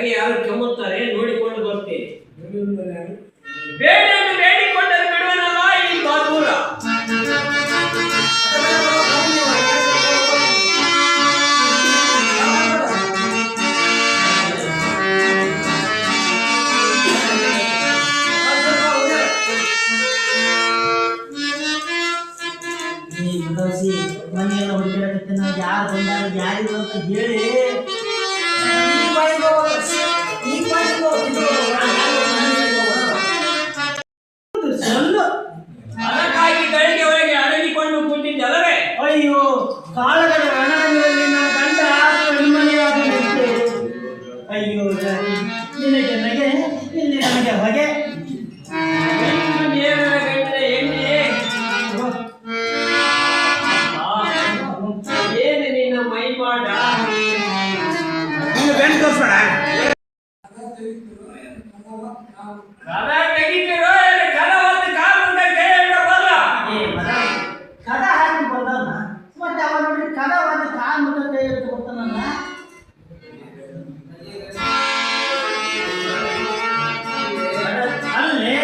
ಹೊರಗೆ ಯಾರು ಕೆಮ್ಮುತ್ತಾರೆ ನೋಡಿಕೊಂಡು ಬರ್ತೇನೆ. ಬೇಡಿಯನ್ನು ಬೇಡಿಕೊಂಡರೆ ಬಿಡುವನಲ್ಲ ಈ ಬಾದೂರ. ಮನೆಯೆಲ್ಲ ಹುಡುಗಿರತ್ತೆ, ನಾವು ಯಾರು ಬಂದಾಗ ಯಾರಿಗೂ ಅಂತ ಹೇಳಿ ಅದಕ್ಕಾಗಿ ಗಳಿಗೆವರೆಗೆ ಅಡಗಿಕೊಂಡು ಕೂತಿದ್ದಲ್ಲವೇ? ಅಯ್ಯೋ, ಕಾಳಗದ ರಣರಂಗದಲ್ಲಿ ನನ್ನ ಗಂಡ ಹೆಣ್ಮನೆಯಾಗಿರುತ್ತೆ. ಅಯ್ಯೋ ನಿನಗೆ ನಗೆ, ಇಲ್ಲಿ ನನಗೆ ಹೊಗೆ. ಏನು ನಿನ್ನ ಮೈಮಾಟ? ಕದ ತೆಗಿತಿರೋ ಕದ ಒಂದು ಕಾಲು ಕೈ ಬರಲ್ಲ. ಕದ ಹಾಕಿ ಬಂದವನ ಮತ್ತೆ ಅವ ನೋಡಿ ಕದ ಒಂದು ಕಾಲು ಮುಖ ಕೈ ಎತ್ತು ಬರ್ತಾನಲ್ಲ. ಅಲ್ಲೇ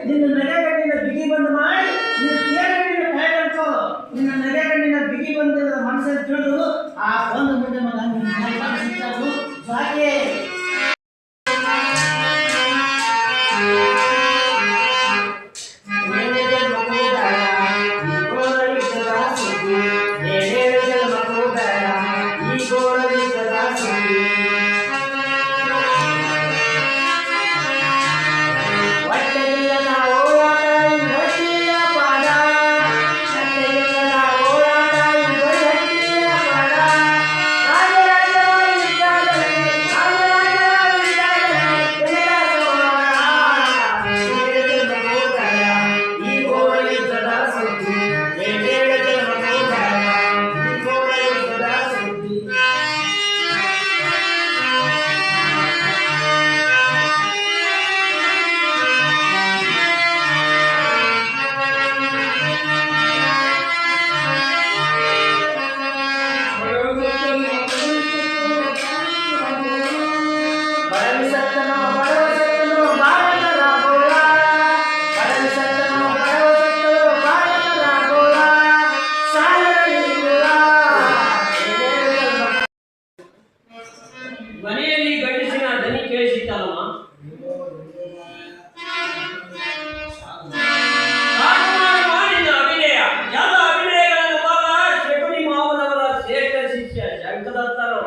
ನಿನ್ನ ನಗೆಗಣ್ಣಿನ ಬಿಗಿ ಬಂದು ಮಾಡಿ ನಿನ್ನ ಕೇಳಿನ ಕೈ ಕಳ್ಕೋ. ನಿನ್ನ ನಗೆಗಣ್ಣಿನ ಬಿಗಿ ಬಂದ ಮನಸ್ಸಲ್ಲಿ ತಿಳಿದು ಆ ಬಂದು ಮುಂದೆ ಮಗ ನಿನ್ನ ಸಾಕೆ. ಮನೆಯಲ್ಲಿ ಗಂಡಸಿನ ದನಿ ಕೇಳಿಸಿತ್ತಲ್ಲಮ್ಮ. ಮಾಡಿದ ಅಭಿನಯ ಎಲ್ಲ ಅಭಿನಯಗಳನ್ನು ಬಾಲ ಶಕುನಿ ಮಾವನವರ ಶ್ರೇಷ್ಠ ಶಿಷ್ಯ ಶಂಕದತ್ತರು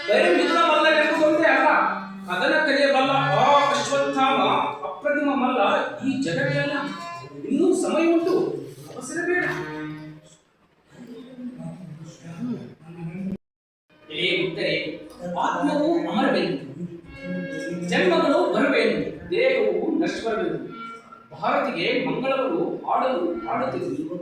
ಬರೀ ಮಿತ್ರ ಮಲ್ಲವೆಂಬುದೊಂದೇ ಅಲ್ಲ, ಕದನ ಕಲಿಯಬಲ್ಲ ಆ ಅಶ್ವತ್ಥಾಮ ಅಪ್ರತಿಮ ಮಲ್ಲ ಈ ಜಗತ್ತೆಲ್ಲ. ಇನ್ನೂ ಸಮಯ ಉಂಟು, ಅವಸರ ಬೇಡ. ಆತ್ಮವು ಅಮರಬೇಕು, ಜನ್ಮಗಳು ಬರಬೇಕು, ದೇಹವು ನಶ್ವರಬೇಕು. ಭಾರತಿಗೆ ಮಂಗಳವರು ಹಾಡಲು ಹಾಡುತ್ತಿದ್ದರು.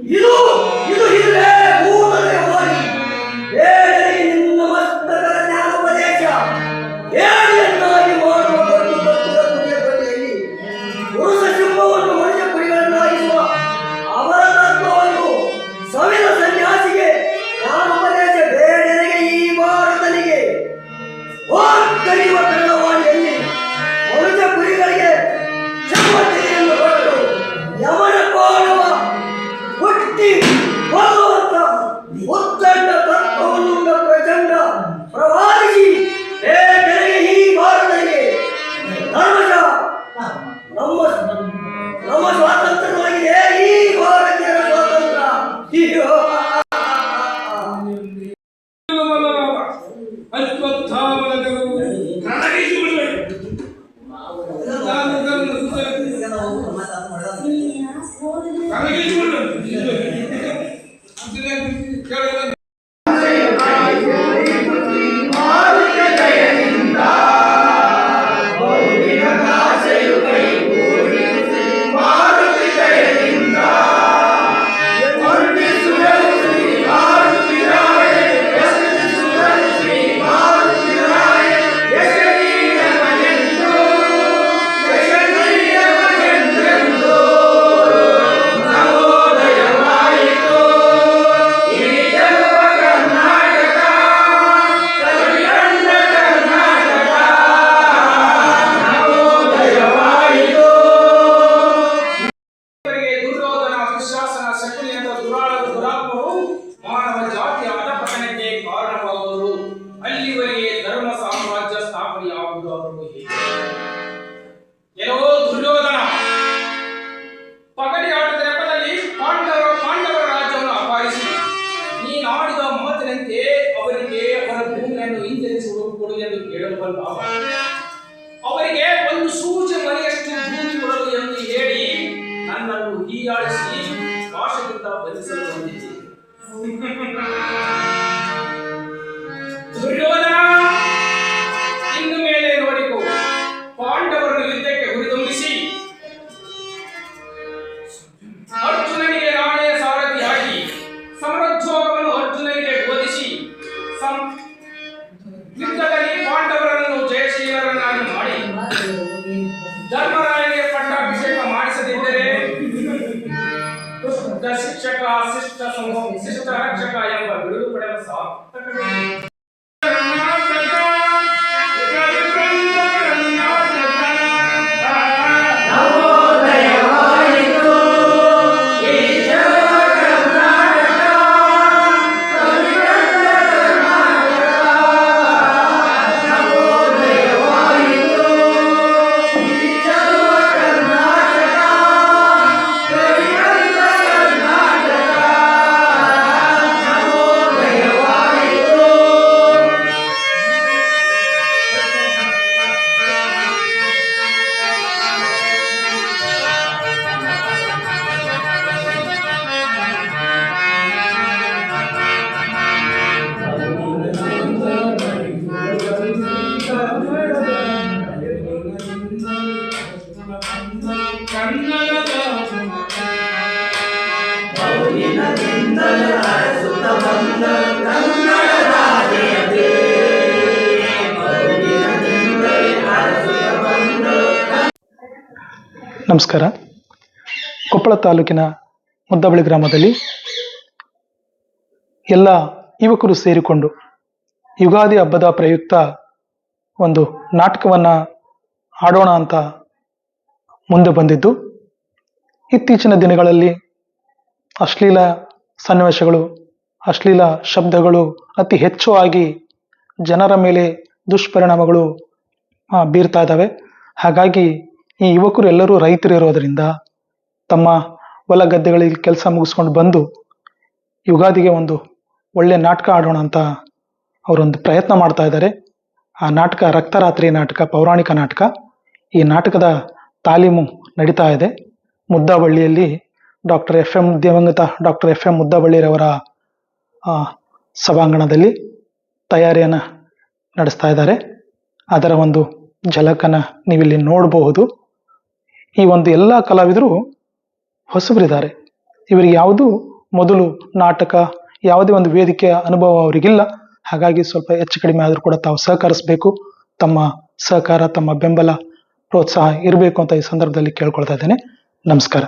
ಇದು ಇದು ಇಲ್ಲೇ ಭೂತಲೆ ಹೋಗಿ ಬೇಡರಿಗೆ ನಿನ್ನ ಮಸ್ತಕದ ಜ್ಞಾನೋಪದೇಶ ಏಳಿಯನ್ನಾಗಿ ಮಾಡುವ ಒಂದು ತತ್ವದ ತುದಿಯಲ್ಲಿ ಪುರುಷ ಸಿಂಹವನ್ನು ಮನುಷ್ಯ ಕುರಿಗಳನ್ನಾಗಿಸುವ ಅವರ ತತ್ವವನ್ನು ಸವಿದ ಸನ್ಯಾಸಿಗೆ ಜ್ಞಾನೋಪದೇಶ ಬೇಡರಿಗೆ ಈ ಭಾರತನಿಗೆ ಕರೆಯುವ ಕನ್ನಡವಾಣಿಯಲ್ಲಿ ಮನುಷ್ಯ ಕುರಿಗಳಿಗೆ ಚಮ್ಮತೆಯನ್ನು ಕೊಟ್ಟು ಯಮನ ಕೋಣವ ಹುಟ್ಟಿ ಹೋಗುವಂತ ಉತ್ತಂಡ ತತ್ವವನ್ನು ಪ್ರಚಂಡ ಪ್ರವಾದಿಸಿ ಬೇಡರಿಗೆ ಈ ಭಾರತನಿಗೆ ಧರ್ಮಜ ನಮ್ಮ ನಮ್ಮ ಸ್ವಾತಂತ್ರ್ಯವಾಗಿದೆ ಈ ಭಾರತೀಯರ ಸ್ವಾತಂತ್ರ್ಯ ಅಯ್ಯೋ ದುರ್ಯೋಧನ ದುಶ್ಯಾಸನ ಶಕುನಿಯಂತ ದುರಾತ್ಮರು ಮಾನವ ಜಾತಿಯ ಅಧಪತನಕ್ಕೆ ಕಾರಣವಾಗುವರು. ಅಲ್ಲಿವರೆಗೆ ಧರ್ಮ ಸಾಮ್ರಾಜ್ಯ ಸ್ಥಾಪನೆಯಾಗುವುದು ಅವರು ಹೇಗೆ? ಕೆಲವೋ ದುರ್ಯೋಧನ ಪಗಡಿ ಆಟದ ನೆಪದಲ್ಲಿ ಪಾಂಡವರ ರಾಜ್ಯವನ್ನು ಅಪಹರಿಸಿ ನೀನಾಡಿದ ಮಾತಿನಂತೆ ಅವರಿಗೆ ಅವರ ಭೂಮಿಯನ್ನು ಹಿಂದಿರಿಸುವುದು ಕೊಡು ಎಂದು ಕೇಳಲು ಬಂದ ಅವರಿಗೆ ಒಂದು ಸೂಚಿ ಮನೆಯಷ್ಟು ಭೂಮಿ ಕೊಡಲು ಎಂದು ಹೇಳಿ ನನ್ನನ್ನು ಹೀಯಾಳಿಸಿ ಭಾಷೆಯಿಂದ ಬಂಧಿಸಲು ಬಂದಿದ್ದೆ. ದುರ್ಯೋಧನ, ಇನ್ನು ಮೇಲೆ ನೋಡಿಕೋ, ಪಾಂಡವರನ್ನು ಯುದ್ಧಕ್ಕೆ ಹುರಿದುಂಬಿಸಿ ಅರ್ಜುನನಿಗೆ ನಾನೇ ಸಾರಥಿಯಾಗಿ ಸಮರೋದ್ಯೋಗವನ್ನು ಅರ್ಜುನನಿಗೆ ಬೋಧಿಸಿ ಯುದ್ಧದಲ್ಲಿ ಪಾಂಡವರನ್ನು ಜಯಶೀಲರನ್ನಾಗಿ ಮಾಡಿ ಧರ್ಮರಾಯನಿಗೆ ಪಟ್ಟಾಭಿಷೇಕ ಮಾಡಿಸದಿದ್ದರೆ ದುಷ್ಟ ಶಿಕ್ಷಕ ಶಿಷ್ಟ ರಕ್ಷಕ ಎಂಬ ಬಿರುದು ಪಡೆದ ಸಾರ್ಥಕವೇ. ನಮಸ್ಕಾರ. ಕೊಪ್ಪಳ ತಾಲೂಕಿನ ಮುದ್ದಬಳಿ ಗ್ರಾಮದಲ್ಲಿ ಎಲ್ಲ ಯುವಕರು ಸೇರಿಕೊಂಡು ಯುಗಾದಿ ಹಬ್ಬದ ಪ್ರಯುಕ್ತ ಒಂದು ನಾಟಕವನ್ನು ಆಡೋಣ ಅಂತ ಮುಂದೆ ಬಂದಿದ್ದು, ಇತ್ತೀಚಿನ ದಿನಗಳಲ್ಲಿ ಅಶ್ಲೀಲ ಸನ್ನಿವೇಶಗಳು, ಅಶ್ಲೀಲ ಶಬ್ದಗಳು ಅತಿ ಹೆಚ್ಚು ಆಗಿ ಜನರ ಮೇಲೆ ದುಷ್ಪರಿಣಾಮಗಳು ಬೀರ್ತಾ ಇದ್ದಾವೆ. ಹಾಗಾಗಿ ಈ ಯುವಕರು ಎಲ್ಲರೂ ರೈತರಿರೋದರಿಂದ ತಮ್ಮ ಹೊಲ ಗದ್ದೆಗಳಿಗೆ ಕೆಲಸ ಮುಗಿಸ್ಕೊಂಡು ಬಂದು ಯುಗಾದಿಗೆ ಒಂದು ಒಳ್ಳೆ ನಾಟಕ ಆಡೋಣ ಅಂತ ಅವರೊಂದು ಪ್ರಯತ್ನ ಮಾಡ್ತಾ ಇದ್ದಾರೆ. ಆ ನಾಟಕ ರಕ್ತರಾತ್ರಿ ನಾಟಕ, ಪೌರಾಣಿಕ ನಾಟಕ. ಈ ನಾಟಕದ ತಾಲೀಮು ನಡೀತಾ ಇದೆ ಮುದ್ದಬಳ್ಳಿಯಲ್ಲಿ. ದಿವಂಗತ ಡಾಕ್ಟರ್ ಎಫ್ ಎಂ ಮುದ್ದಬಳ್ಳಿರವರ ಸಭಾಂಗಣದಲ್ಲಿ ತಯಾರಿಯನ್ನು ನಡೆಸ್ತಾ ಇದ್ದಾರೆ. ಅದರ ಒಂದು ಝಲಕನ್ನು ನೀವಿಲ್ಲಿ ನೋಡಬಹುದು. ಈ ಒಂದು ಎಲ್ಲ ಕಲಾವಿದರು ಹೊಸಬರಿದ್ದಾರೆ. ಇವರಿಗೆ ಯಾವುದೂ ಮೊದಲು ನಾಟಕ ಯಾವುದೇ ಒಂದು ವೇದಿಕೆಯ ಅನುಭವ ಅವರಿಗಿಲ್ಲ. ಹಾಗಾಗಿ ಸ್ವಲ್ಪ ಹೆಚ್ಚು ಕಡಿಮೆ ಆದರೂ ಕೂಡ ತಾವು ಸಹಕರಿಸಬೇಕು. ತಮ್ಮ ಸಹಕಾರ, ತಮ್ಮ ಬೆಂಬಲ, ಪ್ರೋತ್ಸಾಹ ಇರಬೇಕು ಅಂತ ಈ ಸಂದರ್ಭದಲ್ಲಿ ಕೇಳ್ಕೊಳ್ತಾ ಇದ್ದೇನೆ. ನಮಸ್ಕಾರ.